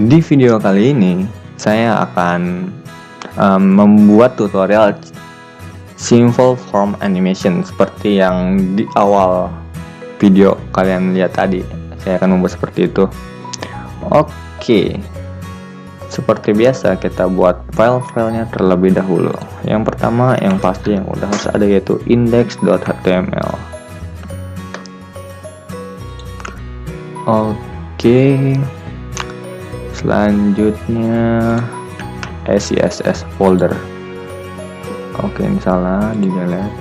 Di video kali ini saya akan membuat tutorial simple form animation seperti yang di awal video kalian lihat tadi. Saya akan membuat seperti itu. Oke, seperti biasa kita buat file-filenya terlebih dahulu. Yang pertama yang pasti yang udah harus ada yaitu index.html. Oke, selanjutnya CSS folder. Oke, misalnya di delete,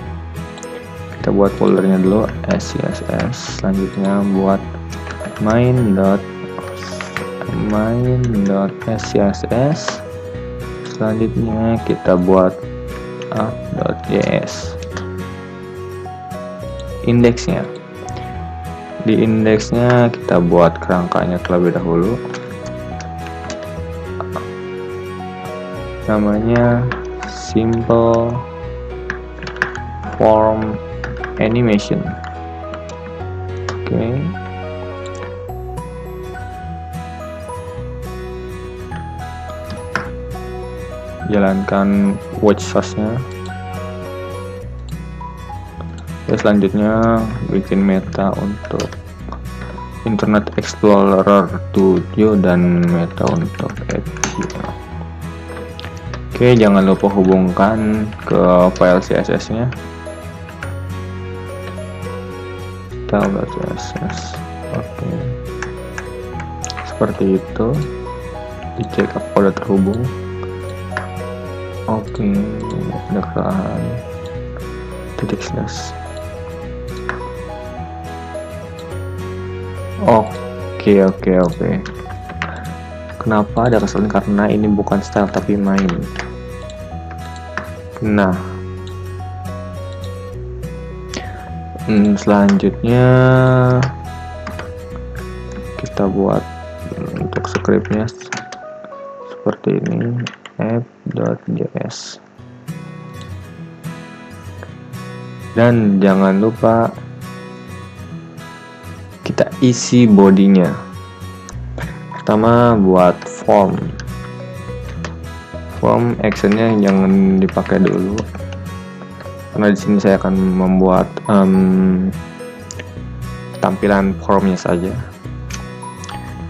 kita buat foldernya dulu CSS. Selanjutnya buat main.css. Selanjutnya kita buat app.js. Indeksnya, di indeksnya kita buat kerangkanya terlebih dahulu. Namanya simple form animation. Oke. Jalankan watch source-nya. Selanjutnya bikin meta untuk Internet Explorer 7 dan meta untuk Edge. Oke, jangan lupa hubungkan ke file CSS-nya. Style.css. Oke, seperti itu. Dicek apakah udah terhubung. Oke, ada kesalahan. Titik slash. Oke. Kenapa ada kesalahan? Karena ini bukan style tapi main. Nah, selanjutnya kita buat untuk scriptnya seperti ini, app.js. Dan jangan lupa kita isi bodinya. Pertama buat form actionnya jangan dipakai dulu, karena di sini saya akan membuat tampilan formnya saja.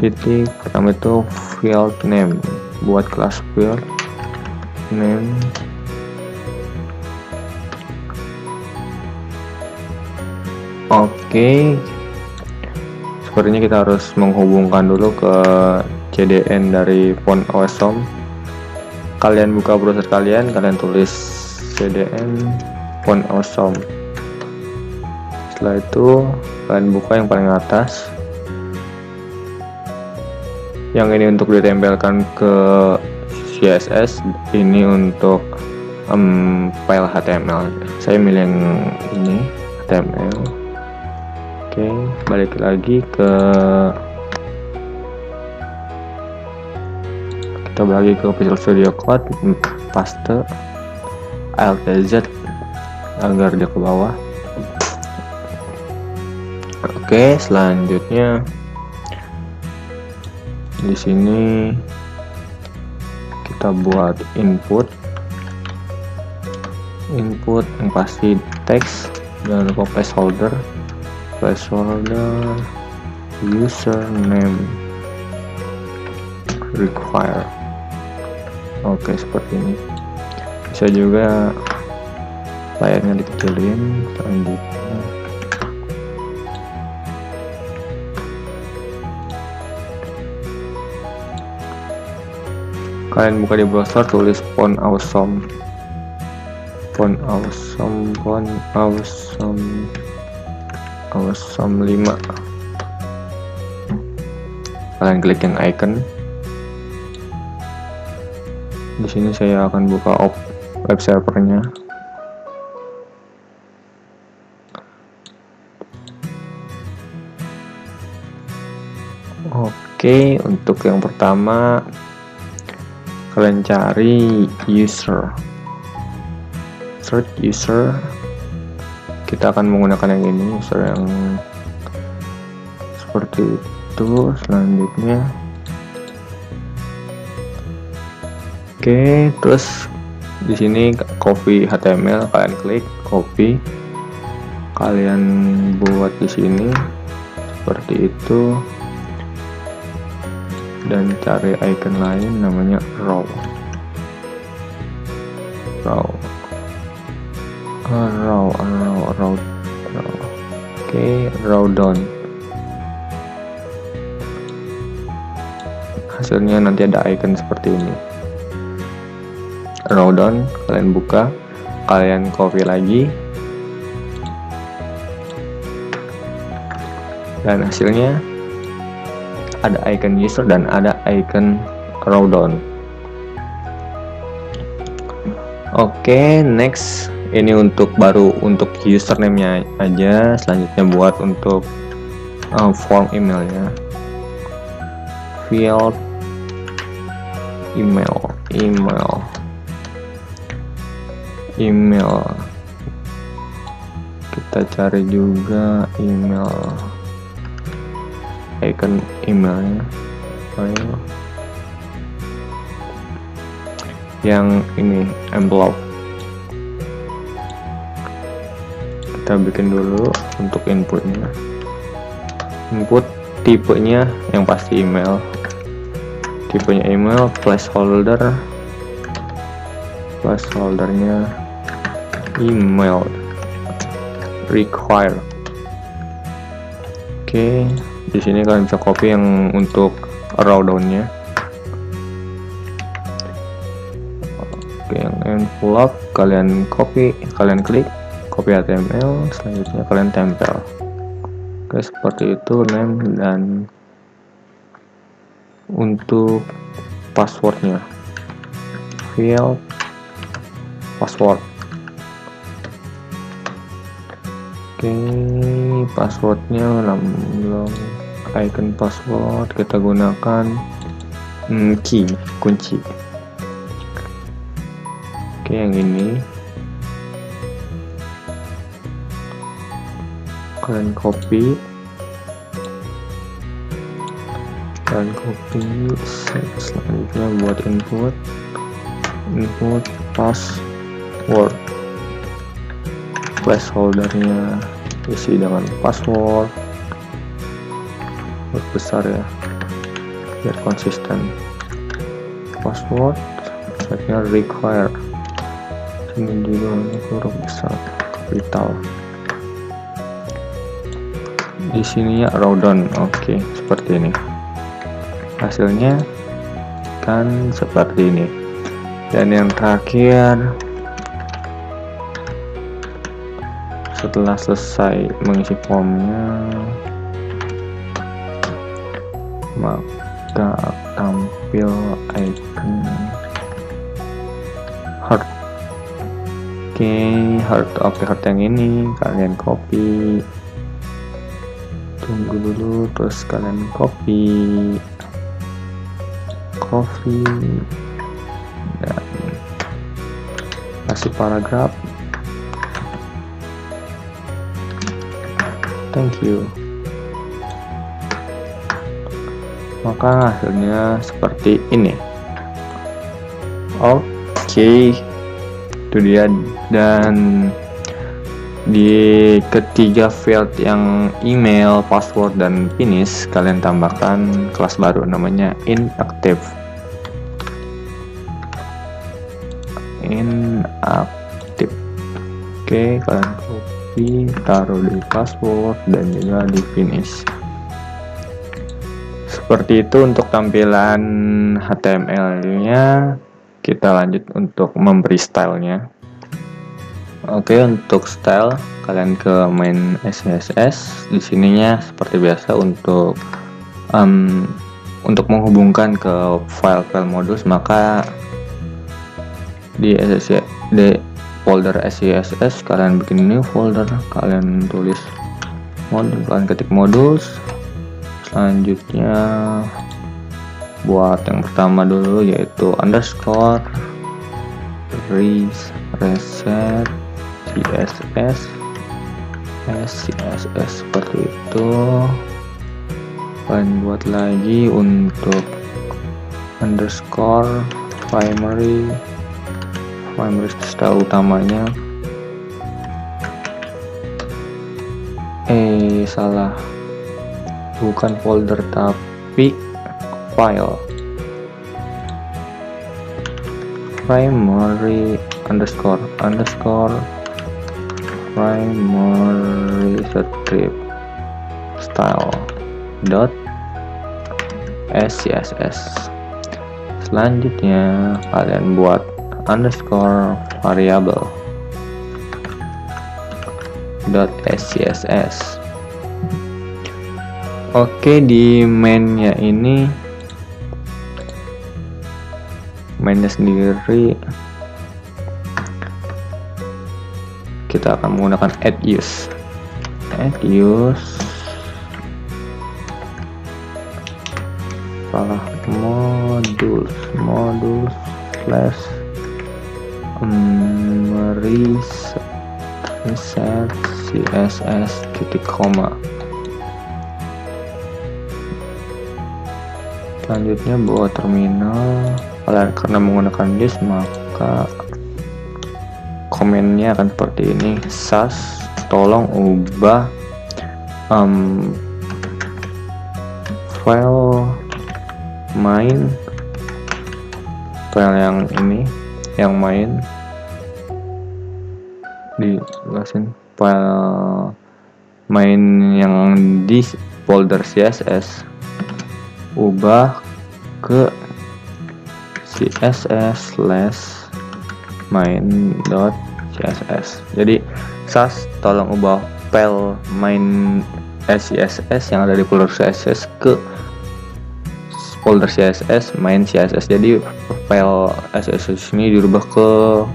Titik pertama itu field name, buat kelas field name. Oke, sepertinya kita harus menghubungkan dulu ke CDN dari Font Awesome. Kalian buka browser kalian tulis CDN Font Awesome. Setelah itu kalian buka yang paling atas. Yang ini untuk ditempelkan ke CSS, ini untuk file HTML. Saya milih yang ini, HTML. Oke, balik lagi ke Visual Studio Code, paste Alt Z agar dia ke bawah. Oke, selanjutnya di sini kita buat input yang pasti teks, jangan lupa placeholder username require. Oke, seperti ini. Bisa juga layarnya dikecilin. Selanjutnya kalian buka di browser, tulis Font Awesome 5. Kalian klik yang icon. Di sini saya akan buka web servernya. Oke, untuk yang pertama kalian cari search user. Kita akan menggunakan yang ini, user yang seperti itu. Selanjutnya Oke, terus di sini copy HTML, kalian klik copy, kalian buat di sini seperti itu, dan cari icon lain namanya raw. Oke, raw down. Hasilnya nanti ada icon seperti ini. Raw down, kalian buka, kalian copy lagi, dan hasilnya ada icon user dan ada icon raw down. Oke, next ini untuk username-nya aja. Selanjutnya buat untuk form emailnya, field email. Kita cari juga email, icon emailnya, yang ini envelope. Kita bikin dulu untuk inputnya, input tipenya yang pasti email, tipenya email, placeholdernya email require. Oke, di sini kalian bisa copy yang untuk raw down-nya. Oke, yang envelope kalian copy, kalian klik copy HTML, selanjutnya kalian tempel. Oke, seperti itu name, dan untuk passwordnya field password. Oke, passwordnya belum icon password, kita gunakan key, kunci. Oke, yang ini kalian copy, selanjutnya buat input password, placeholdernya isi dengan password besar ya, biar konsisten. Password selanjutnya require, ini juga huruf besar kapital. Di sini ya raw down. Oke, seperti ini hasilnya kan, seperti ini. Dan yang terakhir, setelah selesai mengisi formnya, maka tampil icon heart. Oke, heart yang ini kalian copy, tunggu dulu, terus kalian copy dan kasih paragraf. Thank you. Maka hasilnya seperti ini. Oke, itu dia. Dan di ketiga field yang email, password, dan finish, kalian tambahkan kelas baru namanya inactive. Oke, kalian copy, taruh di password dan juga di finish. Seperti itu untuk tampilan HTML-nya. Kita lanjut untuk memberi stylenya. Oke, untuk style kalian ke main CSS. Di sininya seperti biasa untuk menghubungkan ke file-file modus, maka di folder CSS kalian bikin new folder, kalian tulis modul, kalian ketik modus. Selanjutnya buat yang pertama dulu, yaitu underscore reset CSS seperti itu. Kalian buat lagi untuk underscore primary style utamanya. Salah, bukan folder tapi file. Primary underscore primary strip style dot scss. Selanjutnya kalian buat underscore variable dot scss. Oke, di mainnya ini, mainnya sendiri kita akan menggunakan add use salah, modul slash reset css titik koma. Selanjutnya buat terminal, kalian karena menggunakan use maka komennya akan seperti ini. Sas tolong ubah file main, file yang ini, yang main dijelasin, file main yang di folder CSS ubah ke css/main.css. Jadi sas tolong ubah file main css yang ada di folder css ke folder css main css. Jadi file css ini dirubah ke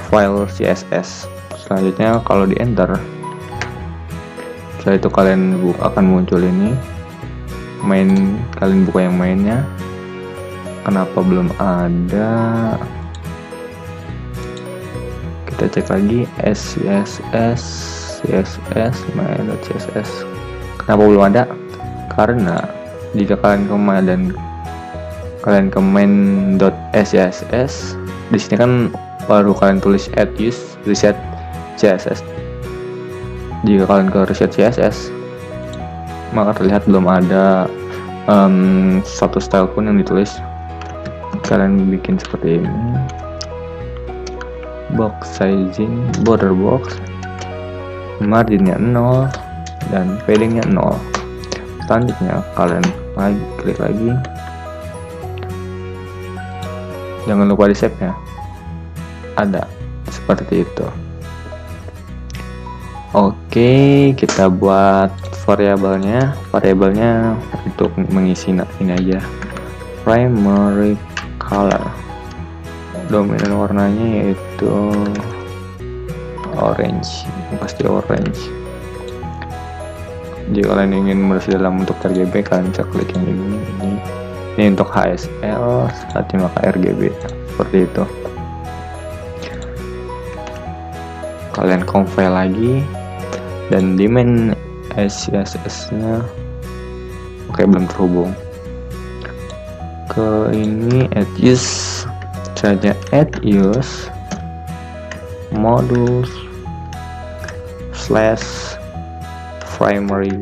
file css. Selanjutnya kalau di enter, setelah itu kalian akan muncul ini main, kalian buka yang mainnya. Kenapa belum ada? Kita cek lagi css main.css. Kenapa belum ada? Karena jika kalian ke main.scss, di sini kan baru kalian tulis add use reset css. Jika kalian ke reset css, maka terlihat belum ada satu style pun yang ditulis. Kalian bikin seperti ini, box sizing, border box, marginnya 0 dan paddingnya 0. Selanjutnya kalian klik lagi, jangan lupa di save nya, ada seperti itu. Oke, kita buat variabelnya untuk mengisi ini aja, primary color, dominan warnanya yaitu orange, pasti orange. Jika kalian ingin mereview dalam untuk RGB, kalian bisa klik yang ini untuk HSL, saat maka RGB seperti itu. Kalian compile lagi, dan di main CSS nya belum terhubung ke ini. Add use saja, add use modul slash primary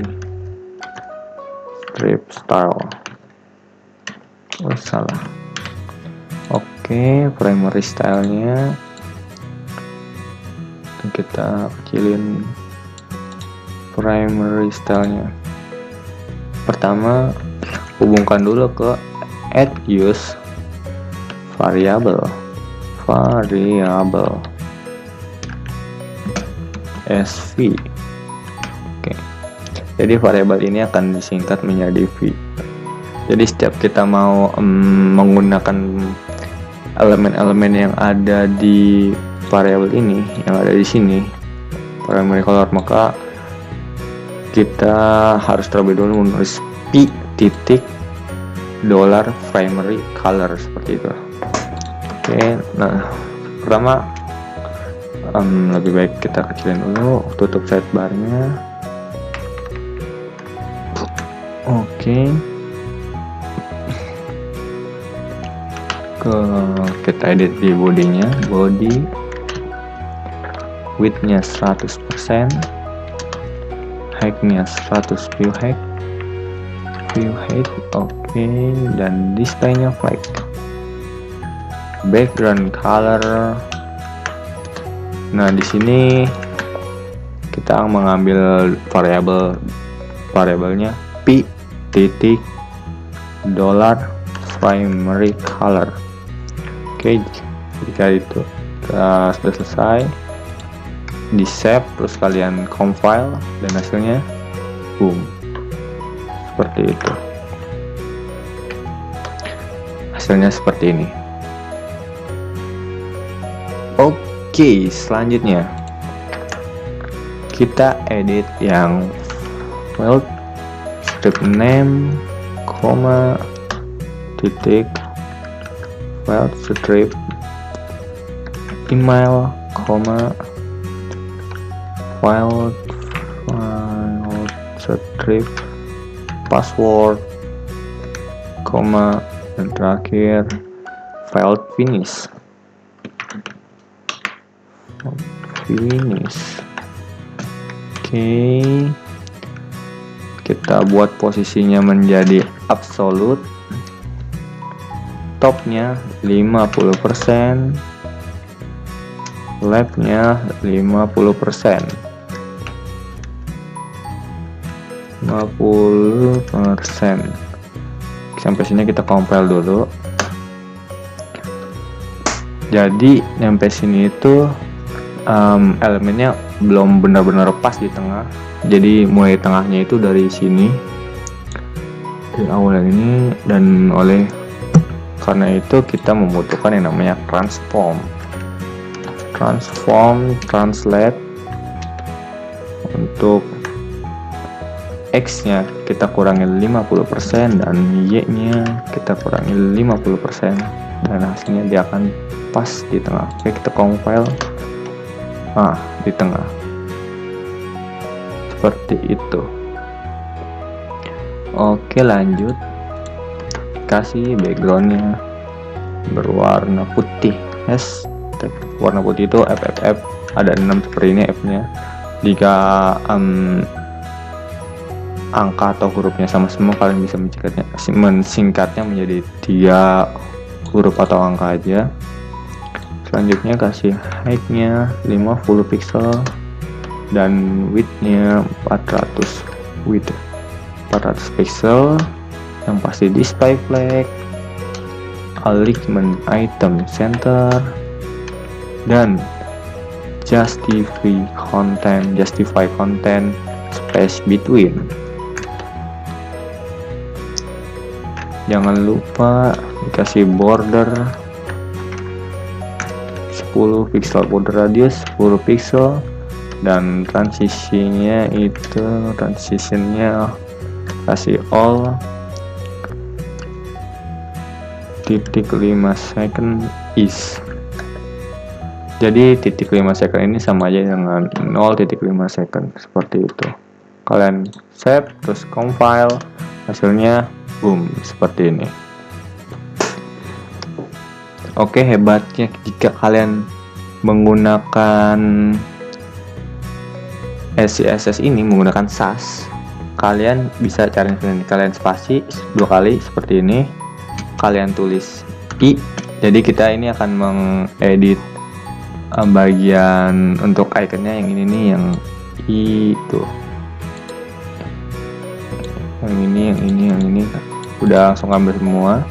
strip style. Salah. Oke, primary stylenya kita kecilin. Primary stylenya pertama hubungkan dulu ke add use variable sv. Oke, jadi variabel ini akan disingkat menjadi v. Jadi setiap kita mau menggunakan elemen-elemen yang ada di variabel ini, yang ada di sini, primary color, maka kita harus terlebih dulu menulis p titik $primary color seperti itu. Oke, nah pertama lebih baik kita kecilin dulu, tutup sidebarnya. Oke, Kita edit di bodinya, body widthnya 100%, height-nya 100 view height, oke, dan display-nya flag. Background color. Nah, di sini kita mengambil variabelnya p titik dollar primary color. Oke, jika itu sudah selesai, di save, terus kalian compile, dan hasilnya boom, seperti itu. Hasilnya seperti ini. Oke, selanjutnya kita edit yang file strip name, titik file strip email, file strip password, dan terakhir file finish. Oke, kita buat posisinya menjadi absolute, topnya 50%, leftnya 50%. Sampai sini kita compile dulu. Jadi sampai sini itu elemennya belum benar-benar pas di tengah. Jadi mulai tengahnya itu dari sini, dari awal yang ini, dan karena itu kita membutuhkan yang namanya translate. Untuk X nya kita kurangi 50% dan Y nya kita kurangi 50%, dan hasilnya dia akan pas di tengah. Oke, kita compile. Di tengah seperti itu. Oke, lanjut, kasih backgroundnya berwarna putih. Warna putih itu FFF, ada 6 seperti ini F-nya. Jika angka atau hurufnya sama semua, kalian bisa mensingkatnya menjadi 3 huruf atau angka aja. Selanjutnya kasih height-nya 50 pixel dan width-nya 400 pixel. Yang pasti display flag, alignment item center, dan justify content space between. Jangan lupa dikasih border 10 pixel, border radius 10 pixel, dan transisinya kasih all .5 second is. Jadi 0.5 second ini sama aja dengan 0.5 second, seperti itu. Kalian save, terus compile, hasilnya boom, seperti ini. Oke, hebatnya jika kalian menggunakan CSS ini, menggunakan SAS, kalian bisa cari sendiri. Kalian spasi 2 kali seperti ini, kalian tulis I. Jadi kita ini akan mengedit bagian untuk ikonnya yang ini nih, yang I tuh, yang ini udah langsung ambil semua.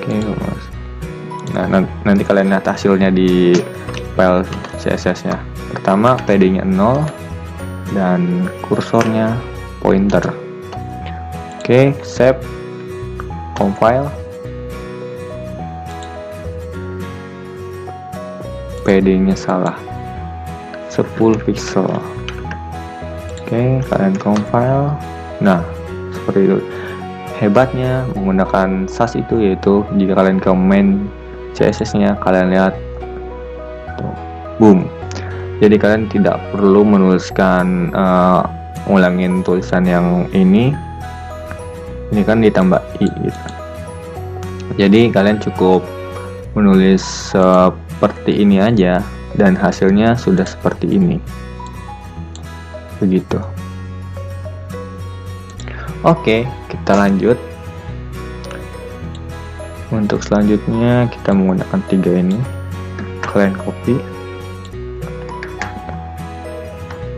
Oke, nah nanti kalian lihat hasilnya di file CSS nya. Pertama PD nya 0 dan kursornya pointer. Oke, save, compile. PD nya salah, 10 pixel. Oke, kalian compile. Nah, seperti itu. Hebatnya menggunakan SAS itu yaitu jika kalian ke main CSS nya, kalian lihat tuh, boom. Jadi kalian tidak perlu menuliskan ngulangin tulisan yang ini kan ditambah I gitu. Jadi kalian cukup menulis seperti ini aja dan hasilnya sudah seperti ini. Begitu. Oke, kita lanjut. Untuk selanjutnya kita menggunakan 3 ini. Kalian copy,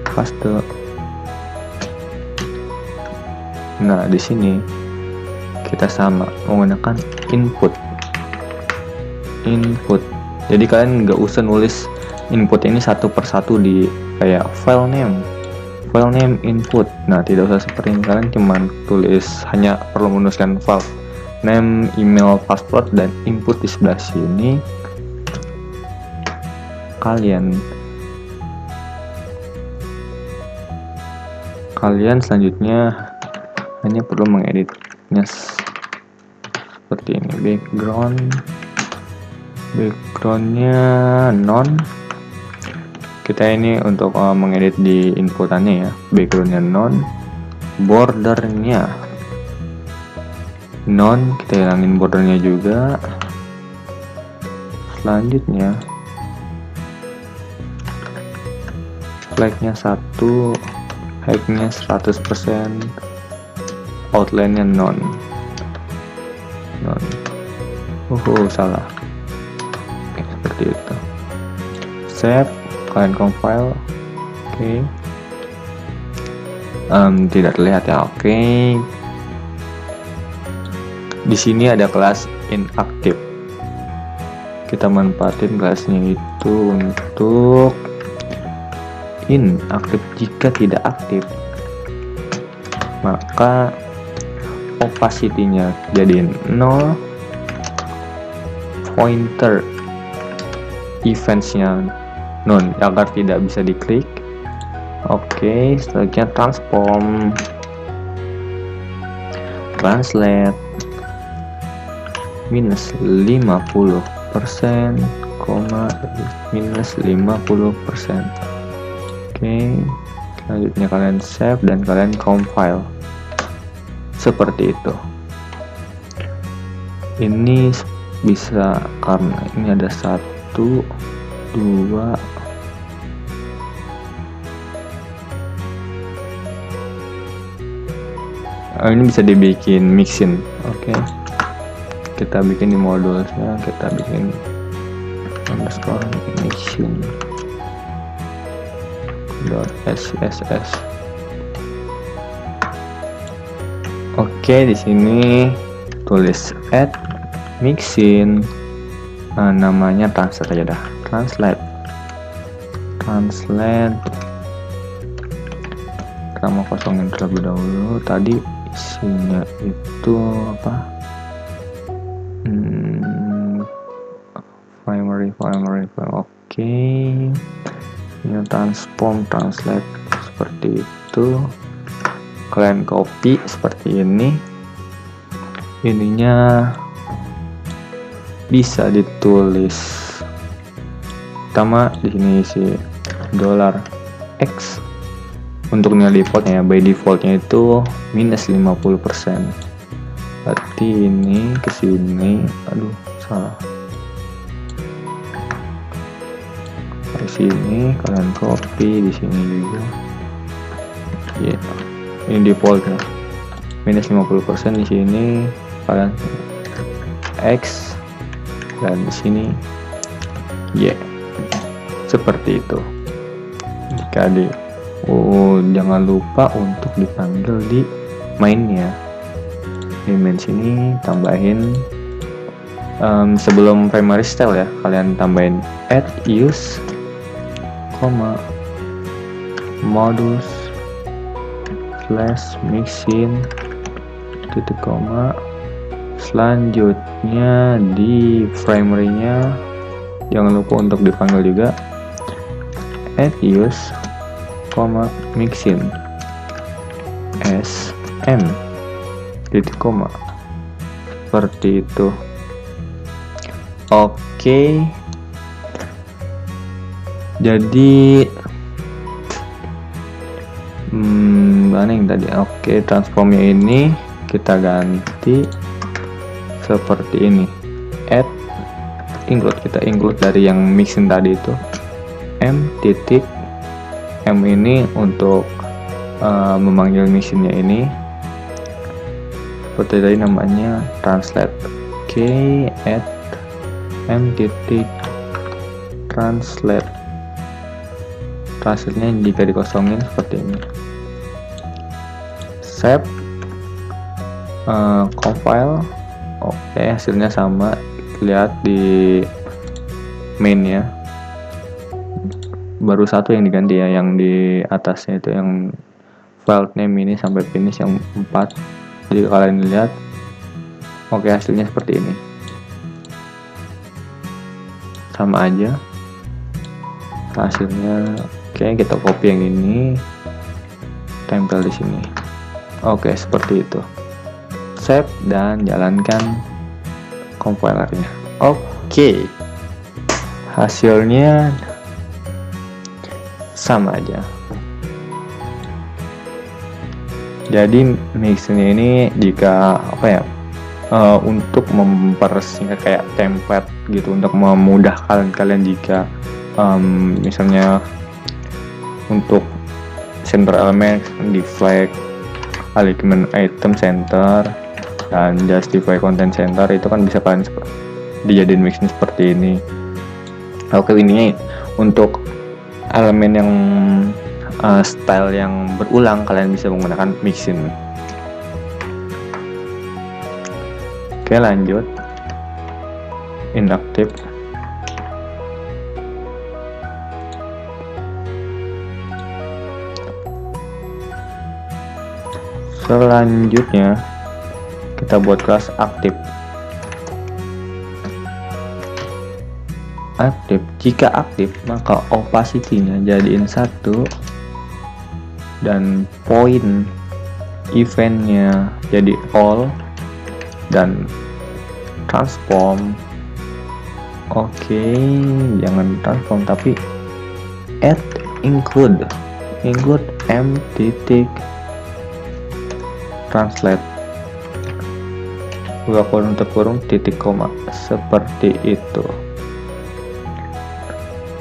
paste. Nah, di sini kita sama menggunakan input. Jadi kalian nggak usah nulis input ini satu persatu di kayak file name input. Nah, tidak usah seperti ini. Kalian cuman tulis, hanya perlu menuliskan file name, email, password, dan input di sebelah sini. Kalian selanjutnya hanya perlu mengeditnya seperti ini. Backgroundnya non. Kita ini untuk mengedit di inputannya ya. Backgroundnya non. Bordernya non. Kita hilangin bordernya juga. Selanjutnya flagnya 1, height-nya 100%, outline-nya non. Salah. Oke, seperti itu. Save, kalian compile. Oke. Tidak terlihat ya. Oke. Di sini ada kelas inactive. Kita manfaatin kelasnya itu untuk inaktif. Jika tidak aktif, maka opacity-nya jadi 0, pointer events-nya non, agar tidak bisa diklik. Oke, selanjutnya transform, translate minus 50%, minus 50%. Oke, selanjutnya kalian save dan kalian compile seperti itu. Ini bisa karena ini ada 1, 2, ini bisa dibikin mixin. Oke, kita bikin di modulnya, kita bikin underscore mixin .sss. Oke, di sini tulis add mixin, namanya translate aja dah. Translate. Kita mau kosongin terlebih dahulu. Tadi isinya itu apa? Primary. Oke. Ini transform, translate seperti itu. Kalian copy seperti ini. Ininya bisa ditulis. Pertama di sini isi $X. Untuk nilai defaultnya, by defaultnya itu minus 50%. Berarti ini ke sini, aduh salah. Di sini kalian copy, di sini juga. Ya, ini defaultnya minus 50%. Di sini kalian X dan di sini seperti itu. Jika jangan lupa untuk dipanggil di mainnya. Di main sini tambahin sebelum primary style ya, kalian tambahin add use, modus / mixin titik koma. Selanjutnya di primary-nya jangan lupa untuk dipanggil juga add use, mixin sm titik koma, seperti itu. Oke, jadi mana yang tadi? Oke, transformnya ini kita ganti seperti ini. Add include, kita include dari yang mixin tadi itu. M ini untuk memanggil mixinnya ini, seperti tadi namanya translate. Oke, add M translate. Translate-nya jika dikosongin seperti ini. Save, compile. Oke, hasilnya sama, lihat di main ya. Baru satu yang diganti ya, yang di atasnya itu yang file name ini sampai finish yang 4. Jadi kalian lihat, oke, hasilnya seperti ini, sama aja hasilnya. Oke, kita copy yang ini, tempel di sini. Oke, seperti itu. Save dan jalankan compilernya. Oke, hasilnya sama aja. Jadi mixinnya ini jika untuk mempersingkat kayak template gitu, untuk memudahkan kalian jika misalnya untuk center element di flag, alignment item center, dan justify content center, itu kan bisa kalian dijadiin mixin seperti ini. Oke, ini untuk elemen yang style yang berulang, kalian bisa menggunakan mixin. Oke, lanjut. Inactive. Selanjutnya kita buat kelas aktif. Aktif, jika aktif maka opacity-nya jadiin 1 dan point event-nya jadi all dan transform. Oke, jangan transform tapi add include m translate buka kurung titik koma, seperti itu.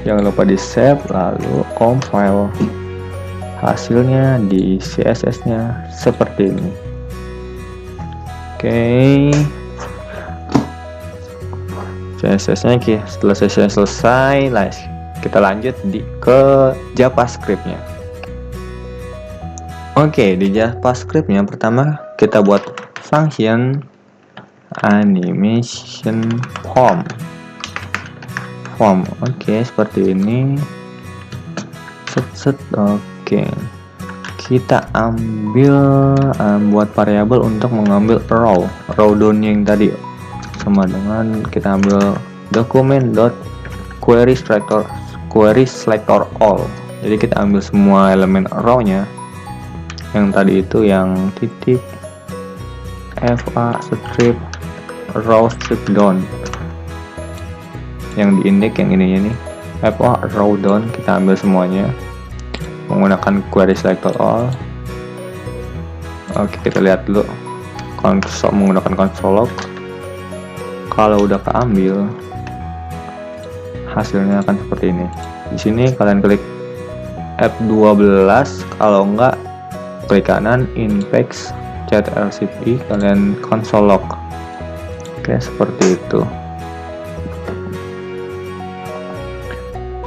Jangan lupa di save, lalu compile. Hasilnya di CSS nya seperti ini. Oke, CSS nya setelah CSS selesai, kita lanjut ke JavaScript nya. Oke, di JavaScript nya pertama kita buat function animation form. Oke, seperti ini. Oke, kita ambil buat variabel untuk mengambil row down yang tadi, sama dengan kita ambil dokumen dot query selector all. Jadi kita ambil semua elemen row nya yang tadi itu, yang titik fa strip row strip down, yang di index yang ini fa row down, kita ambil semuanya menggunakan query selector all. Oke, kita lihat dulu menggunakan console log. Kalau udah keambil, hasilnya akan seperti ini. Di sini kalian klik F12, kalau enggak klik kanan Inpex Chat RCP, kalian console log. Oke, seperti itu.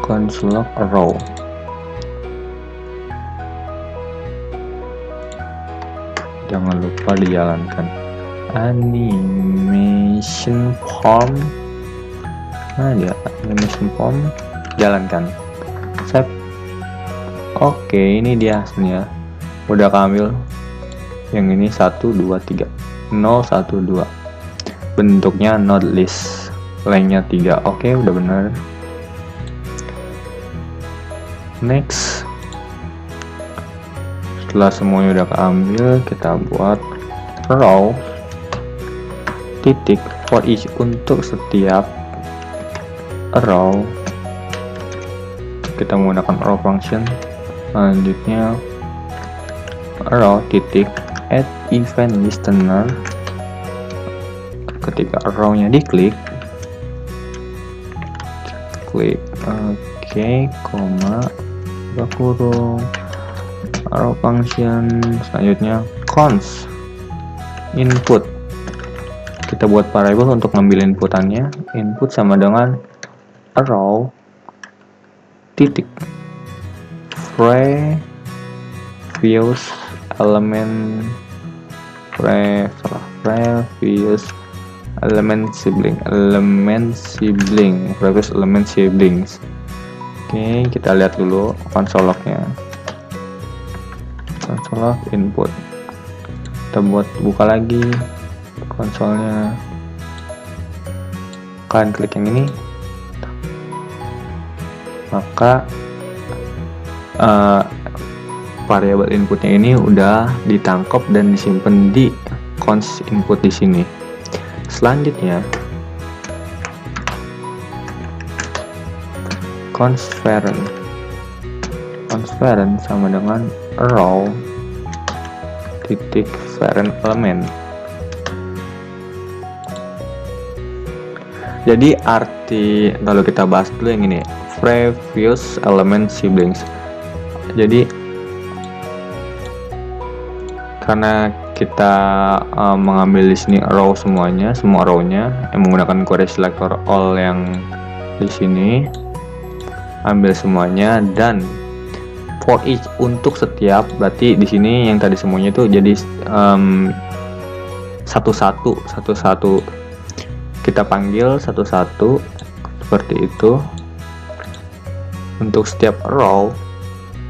Console log row. Jangan lupa dijalankan animation form. Nah, dia animation form, jalankan, save. Oke, ini dia hasilnya. Udah keambil yang ini 1 2 3 0 1 2, bentuknya node list, lengthnya 3. Oke, udah benar. Next, setelah semuanya udah keambil, kita buat row titik for each, untuk setiap row kita menggunakan row function. Selanjutnya row titik add event listener, ketika arrow-nya diklik, oke, koma, buka kurung, arrow function, selanjutnya const input. Kita buat variable untuk ngambil inputannya. Input sama dengan arrow titik previous element previous element siblings. Oke, kita lihat dulu console lognya. Console log input. Kita buka lagi konsolnya. Kalian klik yang ini, maka variabel inputnya ini udah ditangkap dan disimpan di const input di sini. Selanjutnya const parent sama dengan arrow titik parent element. Jadi arti, kalau kita bahas dulu yang ini, previous element siblings. Jadi karena kita mengambil di sini row semuanya, semua row-nya yang menggunakan query selector all yang di sini, ambil semuanya, dan for each untuk setiap, berarti di sini yang tadi semuanya itu jadi satu-satu kita panggil satu-satu seperti itu untuk setiap row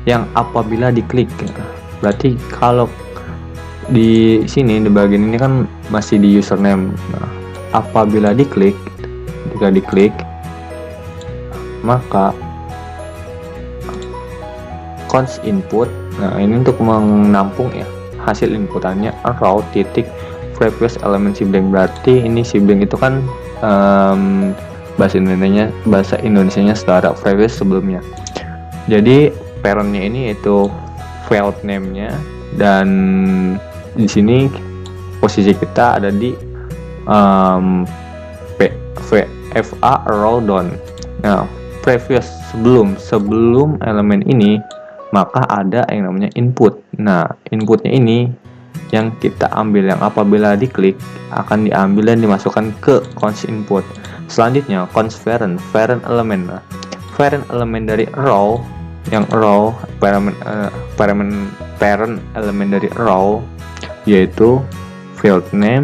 yang apabila diklik. Berarti kalau di sini di bagian ini kan masih di username. Nah, apabila diklik, jika diklik, maka const input. Nah, ini untuk menampung ya hasil inputannya arrow titik previous element sibling. Berarti ini sibling itu kan bahasa Indonesianya saudara, previous sebelumnya. Jadi parentnya ini itu file name-nya, dan di sini posisi kita ada di VFA arrow down. Nah, previous sebelum elemen ini, maka ada yang namanya input. Nah, inputnya ini yang kita ambil, yang apabila diklik akan diambil dan dimasukkan ke const input. Selanjutnya const parent element. Nah, parent element dari arrow, yang arrow parent element dari arrow yaitu field name,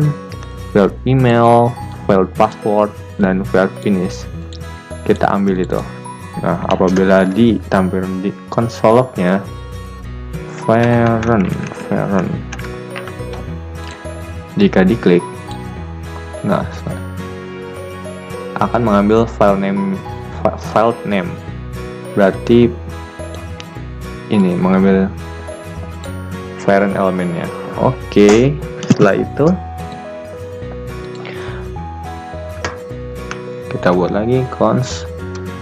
field email, field password, dan field finish. Kita ambil itu. Nah, apabila ditampilkan di console lognya parent, jika diklik, nah akan mengambil file name. Berarti ini mengambil parent elemennya. Oke, setelah itu kita buat lagi const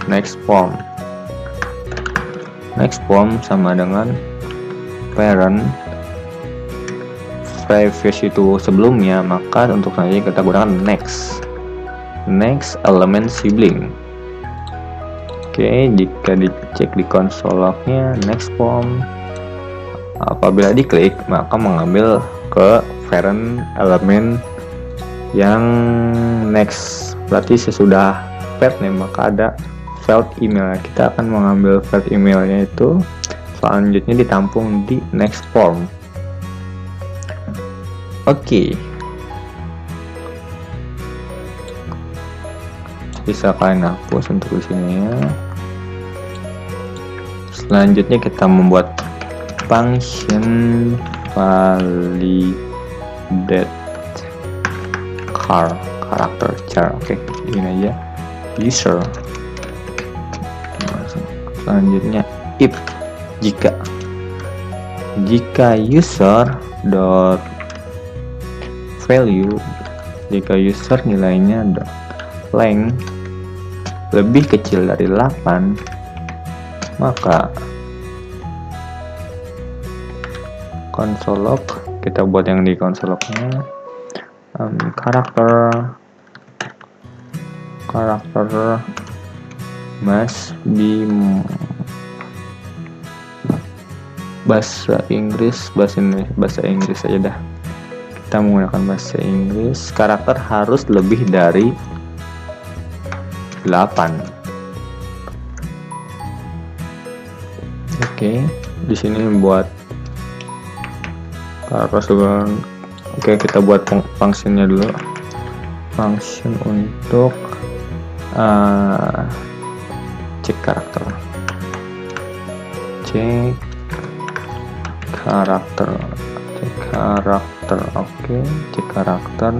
next form sama dengan parent previous itu sebelumnya, maka untuk selanjutnya kita gunakan next element sibling. Oke, jika dicek di console lognya next form, apabila diklik maka mengambil ke parent element yang next. Berarti sesudah parent name maka ada field email. Kita akan mengambil field emailnya itu, selanjutnya ditampung di next form. Oke, bisa kalian hapus untuk di sini ya. Selanjutnya kita membuat function validate character char. Oke, ini aja user. Selanjutnya if jika user dot value, jika user nilainya length lebih kecil dari 8, maka console log, kita buat yang di console lognya karakter karakter must be bahasa Inggris aja dah. Kita menggunakan bahasa Inggris. Karakter harus lebih dari 8. Oke, di sini buat karakter. Oke, kita buat fungsinya dulu. Function untuk cek karakter. Cek karakter. Oke, cek karakter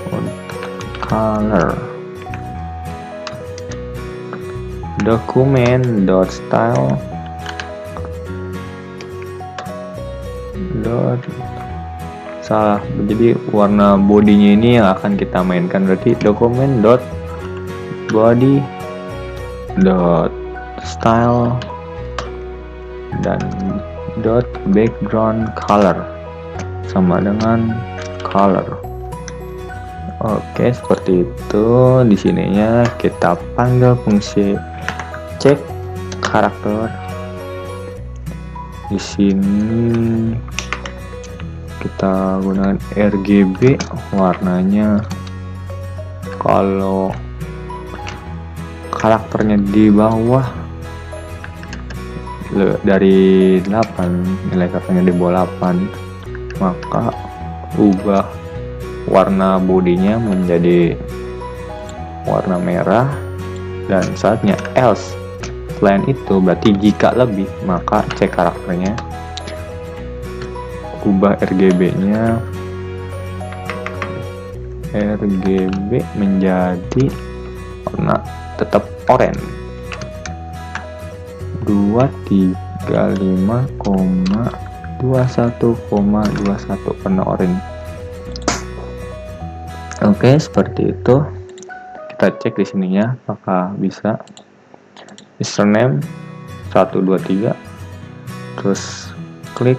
untuk color. Document.style salah, jadi warna bodinya ini yang akan kita mainkan, berarti document.body.style dan .background color sama dengan color. Oke, seperti itu. Di sininya kita panggil fungsi cek karakter. Di sini kita gunakan RGB warnanya. Kalau karakternya di bawah dari 8, nilai karakternya di bawah 8, maka ubah warna bodinya menjadi warna merah, dan saatnya else. Selain itu, berarti jika lebih, maka cek karakternya, ubah RGB-nya menjadi warna tetap oranye. 235,21,21 warna oranye. Oke, seperti itu. Kita cek di sininya apakah bisa. Username 123, terus klik.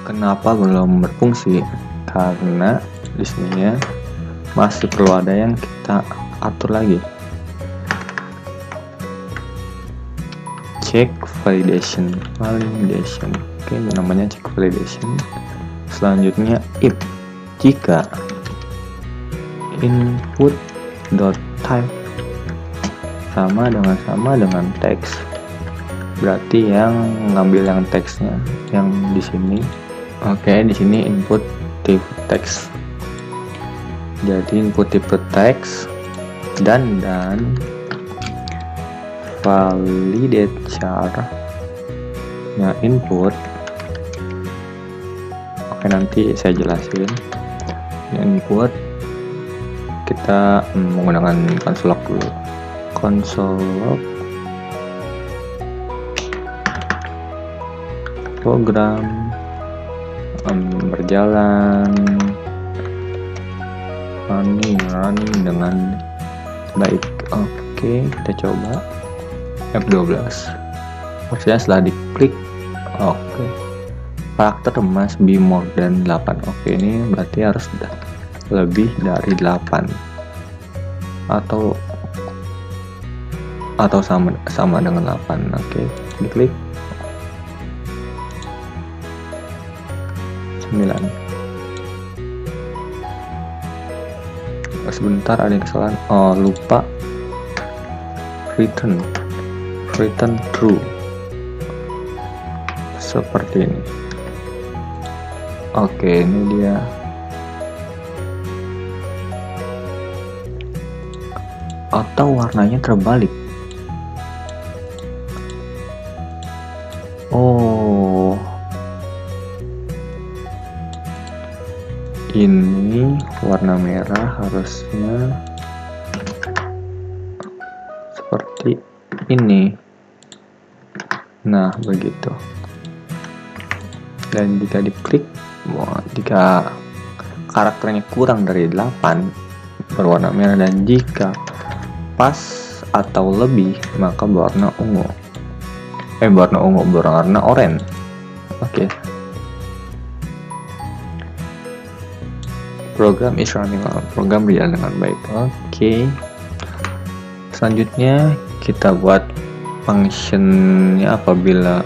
Kenapa belum berfungsi? Karena di sininya masih perlu ada yang kita atur lagi. Check validation. Oke, namanya check validation. Selanjutnya if jika input.type sama dengan teks, berarti yang ngambil yang teksnya yang di sini. Oke, di sini input tipe teks. Jadi input tipe teks dan validate char-nya input. Oke, nanti saya jelasin. Input kita menggunakan console log dulu. Console log program berjalan running dengan baik. Oke, kita coba F12. Maksudnya setelah diklik, oke, karakter must be more than 8. Oke, ini berarti harus lebih dari 8 atau sama dengan 8. Oke, diklik 9. Sebentar, ada kesalahan. Oh, lupa return true. Seperti ini. Oke, ini dia. Atau warnanya terbalik. Oh, ini warna merah harusnya seperti ini. Nah, begitu. Dan jika diklik, jika karakternya kurang dari 8 berwarna merah, dan jika pas atau lebih maka berwarna ungu. Berwarna oranye. Oke. program is running well, program berjalan dengan baik. Oke. Selanjutnya kita buat functionnya. Apabila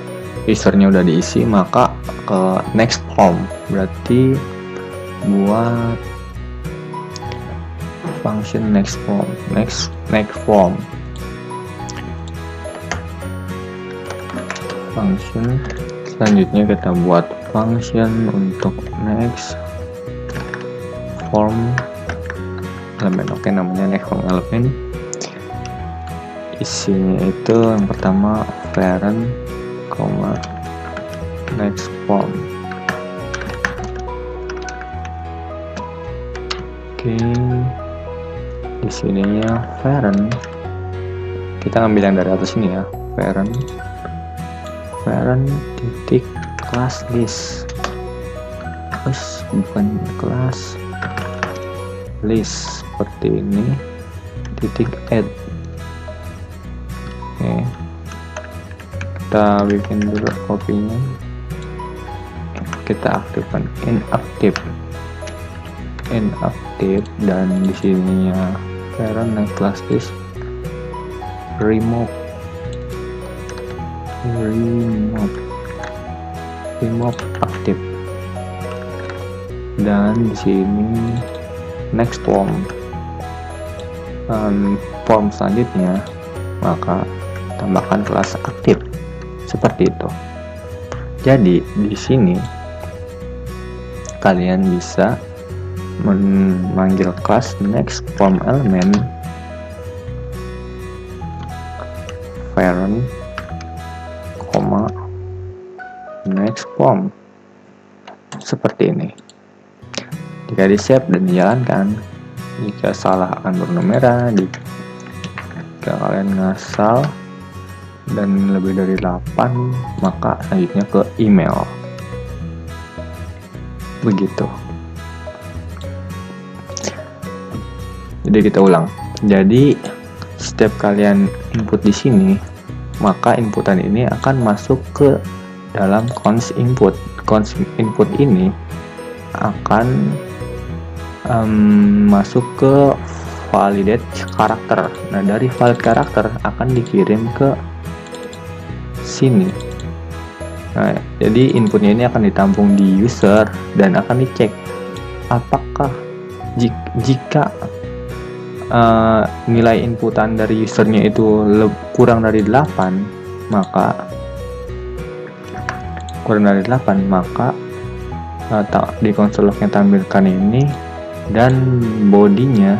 usernya udah diisi, maka ke next form, berarti buat function next form. Function selanjutnya kita buat function untuk next form element. Oke, namanya next form element. Isinya itu yang pertama parent, next form. Oke, di sininya parent, kita ngambil yang dari atas ini ya, parent titik class list, terus bukan kelas list seperti ini, titik add. Oke, kita bikin dulu kopinya, kita aktifkan inactive, dan di sininya parent class list remove aktif, dan di sini next form selanjutnya maka tambahkan kelas aktif seperti itu. Jadi di sini kalian bisa memanggil kelas next form element parent, next form seperti ini. Jika di save dan dijalankan, jika salah akan berwarna merah. Jika kalian ngasal dan lebih dari 8, maka selanjutnya ke email. Begitu. Jadi kita ulang. Jadi setiap kalian input di sini, maka inputan ini akan masuk ke dalam cons input. Cons input ini akan masuk ke validate karakter. Nah, dari valid karakter akan dikirim ke sini. Nah, jadi inputnya ini akan ditampung di user dan akan dicek apakah jika nilai inputan dari usernya itu kurang dari 8, maka di konsol lognya tampilkan ini, dan bodinya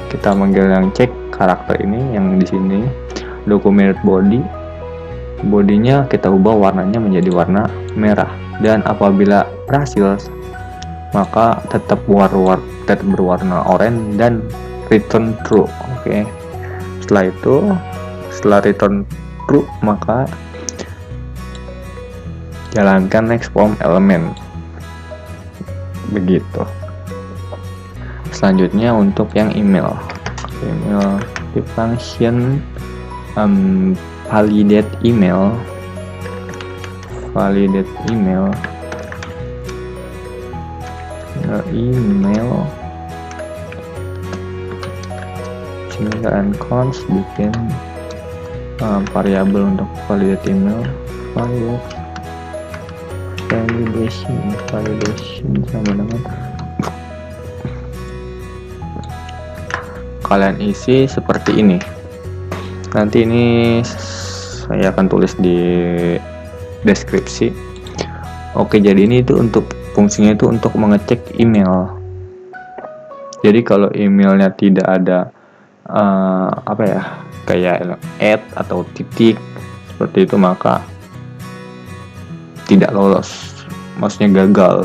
kita manggil yang cek karakter ini yang di sini document bodinya kita ubah warnanya menjadi warna merah, dan apabila berhasil maka tetap berwarna oranye dan return true. Oke. Setelah return true, maka jalankan next form element. Begitu. Selanjutnya untuk yang email di function validate email sini kalian const bikin variabel untuk validate email, validation sama dengan kalian isi seperti ini. Nanti ini saya akan tulis di deskripsi. Oke, jadi ini itu untuk fungsinya itu untuk mengecek email. Jadi kalau emailnya tidak ada kayak add atau titik seperti itu, maka tidak lolos, maksudnya gagal.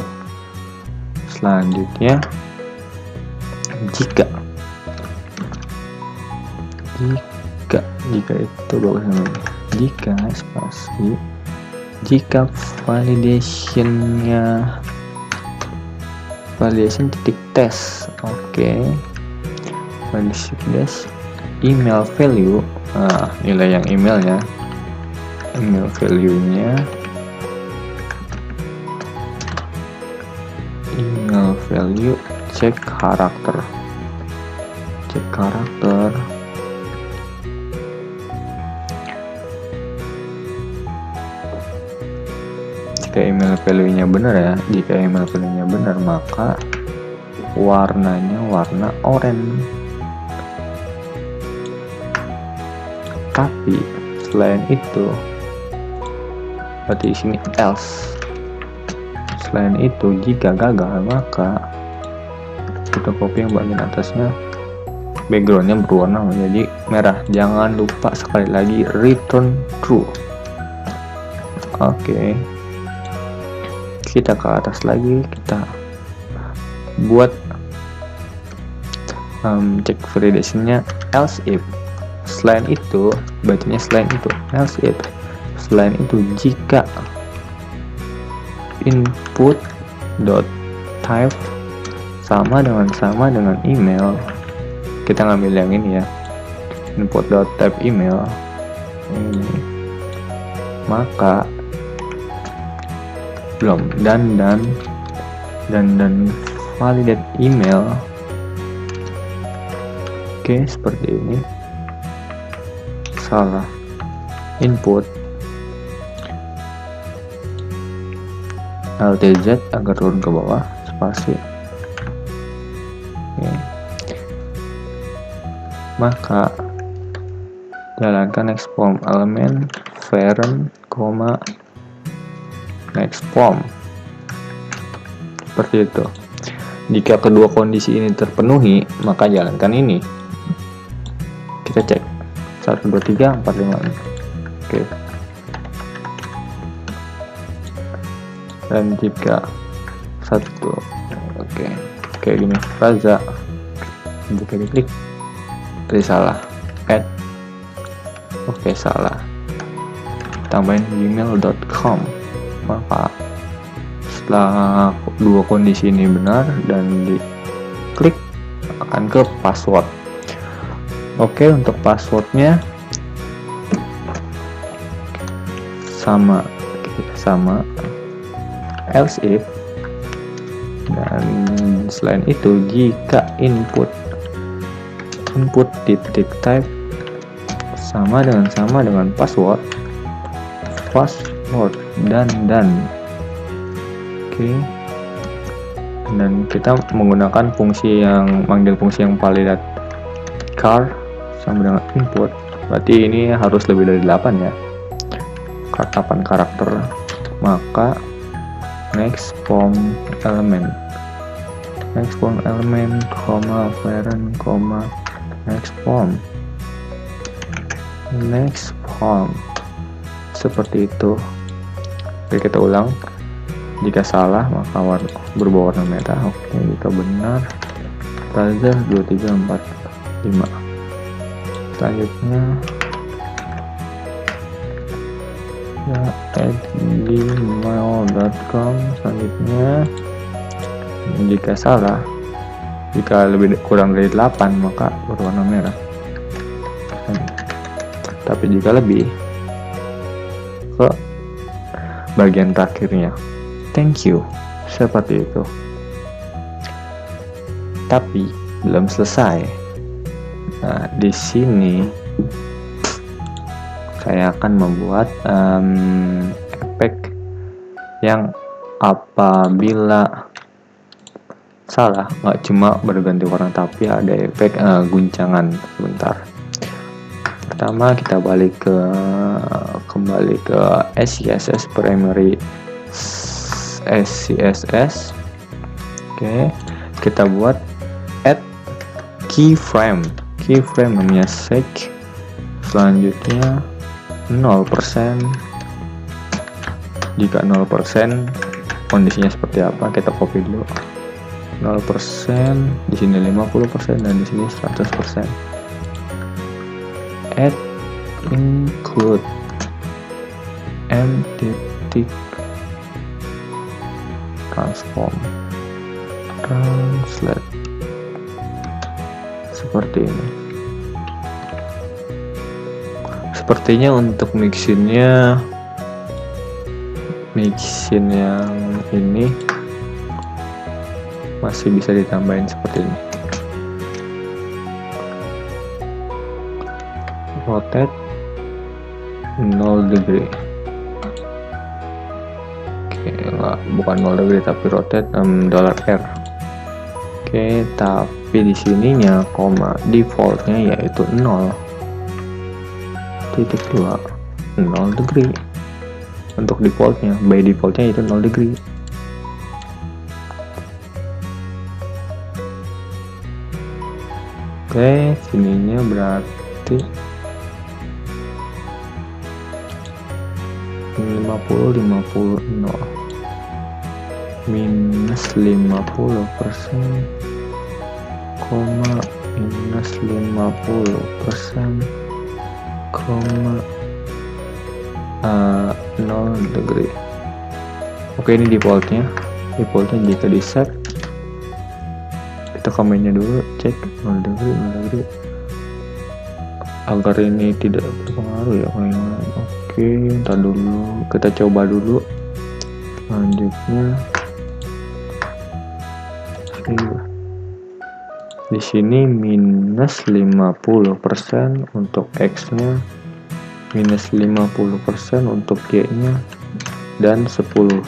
Selanjutnya jika itu bagus namanya, jika validation titik tes. Oke. Validation tes email value, nilai yang email value-nya email value cek karakter. Jika email value-nya benar ya, maka warnanya warna oranye. Tapi selain itu, berarti di sini else. Selain itu, jika gagal maka kita copy yang bagian atasnya, backgroundnya berwarna menjadi merah. Jangan lupa sekali lagi return true. Oke. Kita ke atas lagi, kita buat cek validation-nya else if. Selain itu, bacanya else if. Selain itu, jika input dot type sama dengan email, kita ngambil yang ini ya, input dot type email ini, maka belum dan validate email. Oke, seperti ini. Salah input LTZ agar turun ke bawah, spasi. Oke. Maka jalankan next form element parent, next form. Seperti itu. Jika kedua kondisi ini terpenuhi, maka jalankan ini. Kita cek 1, 2, 3, 4, 5. Oke. Dan jika 1, oke, kayak gini, Raza, jika diklik, tadi salah, add, oke salah, tambahin gmail.com. Maka setelah dua kondisi ini benar dan diklik, akan ke password. Oke, untuk passwordnya sama else if, dan selain itu jika input titik type sama dengan password dan oke. Dan kita menggunakan fungsi yang validate char sama dengan input, berarti ini harus lebih dari 8 ya, 8 karakter. Maka next form element, parent, next form, seperti itu. Oke, kita ulang. Jika salah maka berubah warna merah. Oke, jika benar Raza 2, 3, 4, 5. Selanjutnya ya @gmail.com. Selanjutnya jika salah, jika kurang dari 8 maka berwarna merah. Tapi jika lebih, ke bagian terakhirnya thank you, seperti itu. Tapi belum selesai. Nah, di sini saya akan membuat efek yang apabila salah nggak cuma berganti warna tapi ada efek guncangan. Sebentar. Pertama kita kembali ke SCSS primary SCSS. Oke, kita buat add keyframe namanya sec. Selanjutnya 0%. Jika 0% kondisinya seperti apa, kita copy dulu. 0%, di sini 50% dan di sini 100%. Add include m.titik transform translate, seperti ini. Sepertinya untuk mixin yang ini masih bisa ditambahin seperti ini. Rotate 0 degree. Oke, enggak, bukan 0 degree tapi rotate $R. Oke, tapi di sininya koma defaultnya yaitu 0.2 0 degree. Untuk defaultnya, by defaultnya itu 0 degree. Oke, sininya berarti 50 0 minus 50%, koma minus 50%, koma 0 degree. Oke, ini defaultnya jika di set kita komennya dulu, cek 0 degree agar ini tidak berpengaruh ya kalau yang lain. Oke, ntar dulu kita coba dulu. Selanjutnya di sini minus 50% untuk X nya, minus 50% untuk Y nya, dan 10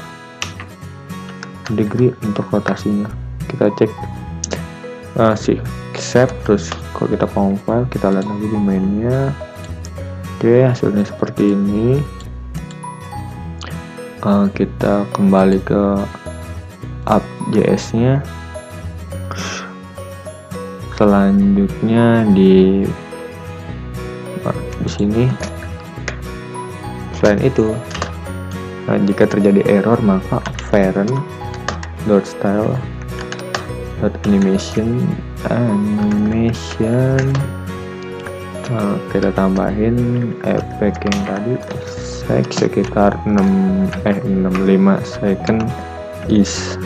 degree untuk rotasinya. Kita cek save, terus kalau kita compile, kita lihat lagi di mainnya. Oke, hasilnya seperti ini. Kita kembali ke app.js nya. Selanjutnya di sini, selain itu, jika terjadi error maka parent.style.animation kita tambahin efek yang tadi sekitar 65 second is.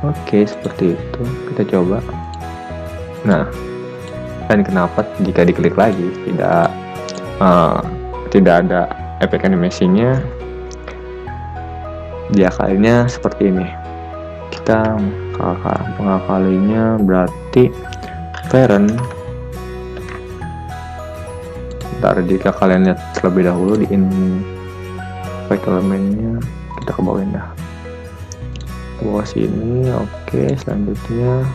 Oke, seperti itu. Kita coba. Nah, dan kenapa jika diklik lagi tidak ada efek animasinya? Diakalinya seperti ini. Kita mengakalinya berarti parent. Ntar jika kalian lihat terlebih dahulu di efek elemennya, kita ke bawah dah. Ke bawah sini. Oke, selanjutnya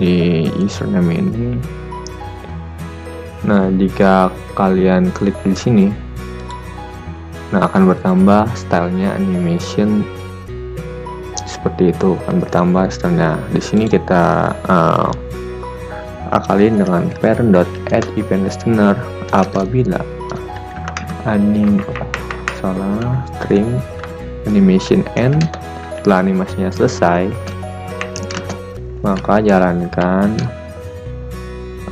di username ini. Nah, jika kalian klik di sini, nah akan bertambah stylenya animation seperti itu, akan bertambah stylenya. Di sini kita akalin dengan parent.add-event-listener apabila string animation end. Setelah animasinya selesai, maka jalankan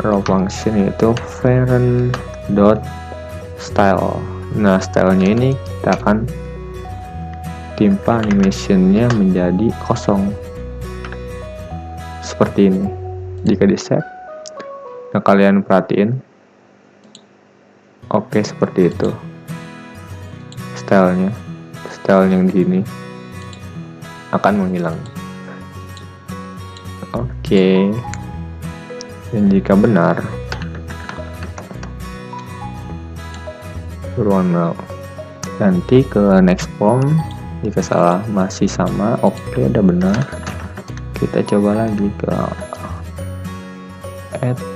raw function yaitu parent.style. Nah, stylenya ini kita akan timpa animationnya menjadi kosong seperti ini. Jika di save, nah kalian perhatiin, oke, seperti itu style yang di sini akan menghilang. Oke, dan jika benar berwarna, ganti ke next form. Jika salah masih sama, oke, udah benar. Kita coba lagi ke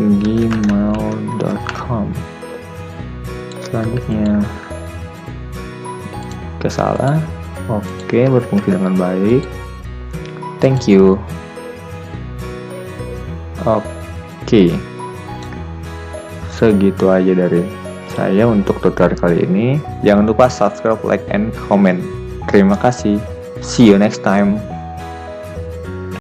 @gmail.com. Selanjutnya salah, oke, berfungsi dengan baik. Thank you. Oke, segitu aja dari saya untuk tutorial kali ini. Jangan lupa subscribe, like, and comment. Terima kasih. See you next time.